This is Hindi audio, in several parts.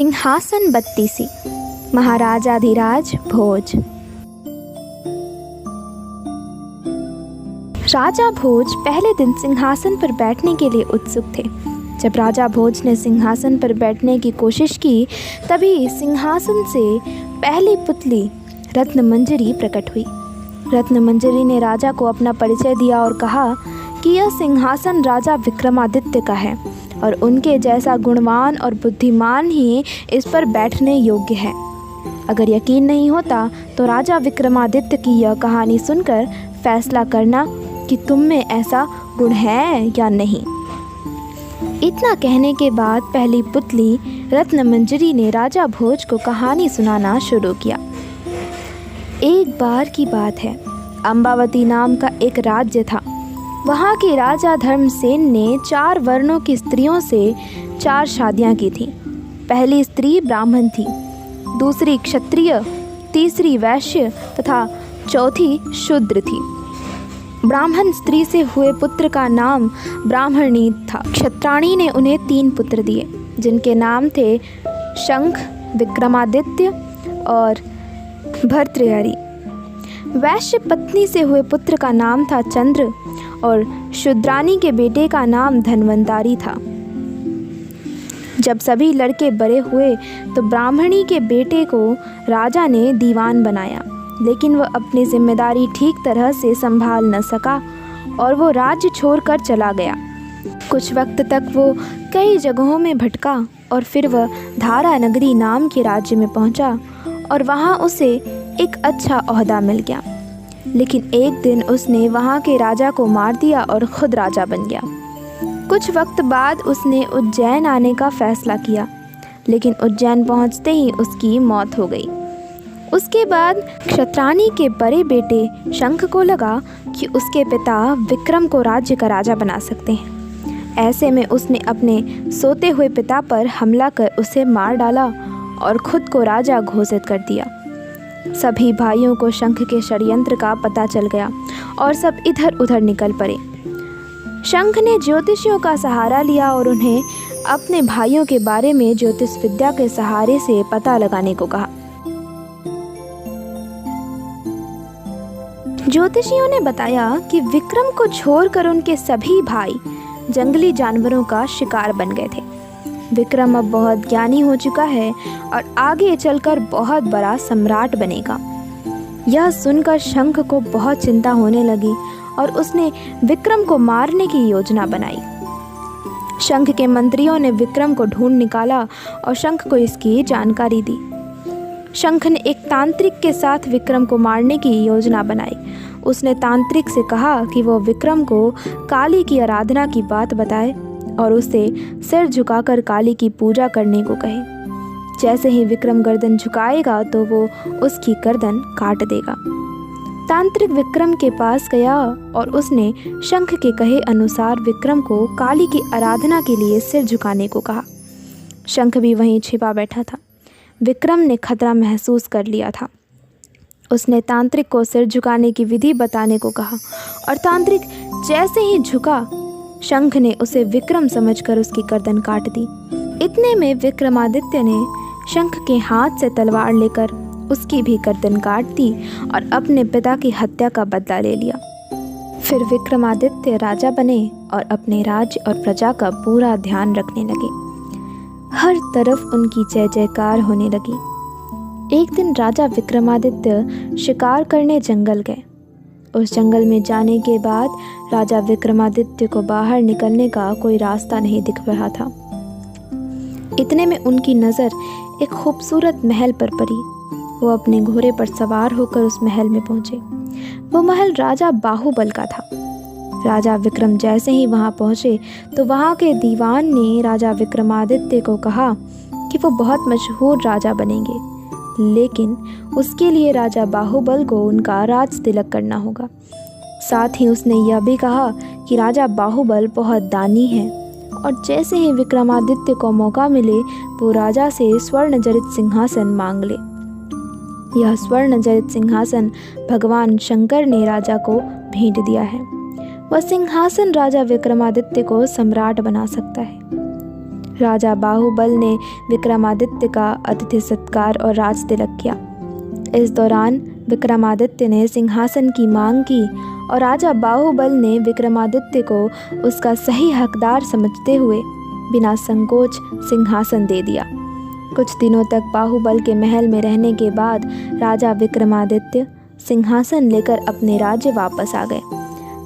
सिंहासन बत्तीसी। महाराजाधिराज भोज। राजा भोज पहले दिन सिंहासन पर बैठने के लिए उत्सुक थे। जब राजा भोज ने सिंहासन पर बैठने की कोशिश की, तभी सिंहासन से पहली पुतली रत्नमंजरी प्रकट हुई। रत्नमंजरी ने राजा को अपना परिचय दिया और कहा कि यह सिंहासन राजा विक्रमादित्य का है और उनके जैसा गुणवान और बुद्धिमान ही इस पर बैठने योग्य है। अगर यकीन नहीं होता तो राजा विक्रमादित्य की यह कहानी सुनकर फैसला करना कि तुम में ऐसा गुण है या नहीं। इतना कहने के बाद पहली पुतली रत्नमंजरी ने राजा भोज को कहानी सुनाना शुरू किया। एक बार की बात है, अम्बावती नाम का एक राज्य था। वहाँ के राजा धर्मसेन ने 4 वर्णों की स्त्रियों से 4 शादियाँ की थीं। पहली स्त्री ब्राह्मण थी, दूसरी क्षत्रिय, तीसरी वैश्य तथा चौथी शूद्र थी। ब्राह्मण स्त्री से हुए पुत्र का नाम ब्राह्मणी था। क्षत्राणी ने उन्हें 3 पुत्र दिए, जिनके नाम थे शंख, विक्रमादित्य और भर्तृहरि। वैश्य पत्नी से हुए पुत्र का नाम था चंद्र और शूद्रानी के बेटे का नाम धन्वंतारी था। जब सभी लड़के बड़े हुए तो ब्राह्मणी के बेटे को राजा ने दीवान बनाया, लेकिन वह अपनी जिम्मेदारी ठीक तरह से संभाल न सका और वो राज्य छोड़कर चला गया। कुछ वक्त तक वो कई जगहों में भटका और फिर वह धारा नगरी नाम के राज्य में पहुंचा और वहां उसे एक अच्छा ओहदा मिल गया। लेकिन एक दिन उसने वहाँ के राजा को मार दिया और खुद राजा बन गया। कुछ वक्त बाद उसने उज्जैन आने का फैसला किया, लेकिन उज्जैन पहुँचते ही उसकी मौत हो गई। उसके बाद क्षत्राणी के बड़े बेटे शंख को लगा कि उसके पिता विक्रम को राज्य का राजा बना सकते हैं। ऐसे में उसने अपने सोते हुए पिता पर हमला कर उसे मार डाला और खुद को राजा घोषित कर दिया। सभी भाइयों को शंख के षड्यंत्र का पता चल गया और सब इधर उधर निकल पड़े। शंख ने ज्योतिषियों का सहारा लिया और उन्हें अपने भाइयों के बारे में ज्योतिष विद्या के सहारे से पता लगाने को कहा। ज्योतिषियों ने बताया कि विक्रम को छोड़कर उनके सभी भाई जंगली जानवरों का शिकार बन गए थे। विक्रम अब बहुत ज्ञानी हो चुका है और आगे चलकर बहुत बड़ा सम्राट बनेगा। यह सुनकर शंख को बहुत चिंता होने लगी और उसने विक्रम को मारने की योजना बनाई। शंख के मंत्रियों ने विक्रम को ढूंढ निकाला और शंख को इसकी जानकारी दी। शंख ने एक तांत्रिक के साथ विक्रम को मारने की योजना बनाई। उसने तांत्रिक से कहा कि वो विक्रम को काली की आराधना की बात बताए और उसे सिर झुकाकर काली की पूजा करने को कहे। जैसे ही विक्रम गर्दन झुकाएगा तो वो उसकी गर्दन काट देगा। तांत्रिक विक्रम के पास गया और उसने शंख के कहे अनुसार विक्रम को काली की आराधना के लिए सिर झुकाने को कहा। शंख भी वहीं छिपा बैठा था। विक्रम ने खतरा महसूस कर लिया था। उसने तांत्रिक को सिर झुकाने की विधि बताने को कहा और तांत्रिक जैसे ही झुका, शंख ने उसे विक्रम समझकर उसकी गर्दन काट दी। इतने में विक्रमादित्य ने शंख के हाथ से तलवार लेकर उसकी भी गर्दन काट दी और अपने पिता की हत्या का बदला ले लिया। फिर विक्रमादित्य राजा बने और अपने राज्य और प्रजा का पूरा ध्यान रखने लगे। हर तरफ उनकी जय जयकार होने लगी। एक दिन राजा विक्रमादित्य शिकार करने जंगल गए। उस जंगल में जाने के बाद राजा विक्रमादित्य को बाहर निकलने का कोई रास्ता नहीं दिख रहा था। इतने में उनकी नज़र एक खूबसूरत महल पर पड़ी। वो अपने घोड़े पर सवार होकर उस महल में पहुँचे। वो महल राजा बाहुबल का था। राजा विक्रम जैसे ही वहाँ पहुँचे तो वहाँ के दीवान ने राजा विक्रमादित्य को कहा कि वो बहुत मशहूर राजा बनेंगे, लेकिन उसके लिए राजा बाहुबल को उनका राज तिलक करना होगा। साथ ही उसने यह भी कहा कि राजा बाहुबल बहुत दानी है और जैसे ही विक्रमादित्य को मौका मिले वो राजा से स्वर्ण जड़ित सिंहासन मांग ले। यह स्वर्ण जड़ित सिंहासन भगवान शंकर ने राजा को भेंट दिया है। वह सिंहासन राजा विक्रमादित्य को सम्राट बना सकता है। राजा बाहुबल ने विक्रमादित्य का अतिथि सत्कार और राज तिलक किया। इस दौरान विक्रमादित्य ने सिंहासन की मांग की और राजा बाहुबल ने विक्रमादित्य को उसका सही हकदार समझते हुए बिना संकोच सिंहासन दे दिया। कुछ दिनों तक बाहुबल के महल में रहने के बाद राजा विक्रमादित्य सिंहासन लेकर अपने राज्य वापस आ गए।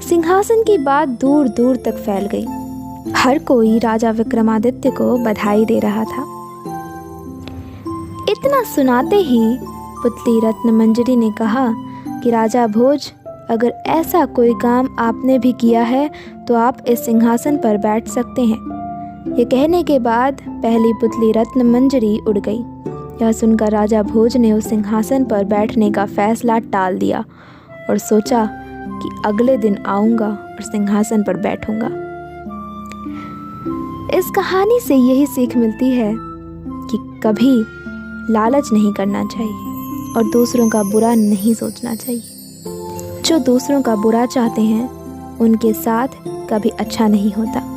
सिंहासन की बात दूर दूर तक फैल गई। हर कोई राजा विक्रमादित्य को बधाई दे रहा था। इतना सुनाते ही पुतली रत्नमंजरी ने कहा कि राजा भोज, अगर ऐसा कोई काम आपने भी किया है तो आप इस सिंहासन पर बैठ सकते हैं। ये कहने के बाद पहली पुतली रत्नमंजरी उड़ गई। यह सुनकर राजा भोज ने उस सिंहासन पर बैठने का फैसला टाल दिया और सोचा कि अगले दिन आऊँगा और सिंहासन पर बैठूँगा। इस कहानी से यही सीख मिलती है कि कभी लालच नहीं करना चाहिए और दूसरों का बुरा नहीं सोचना चाहिए। जो दूसरों का बुरा चाहते हैं उनके साथ कभी अच्छा नहीं होता।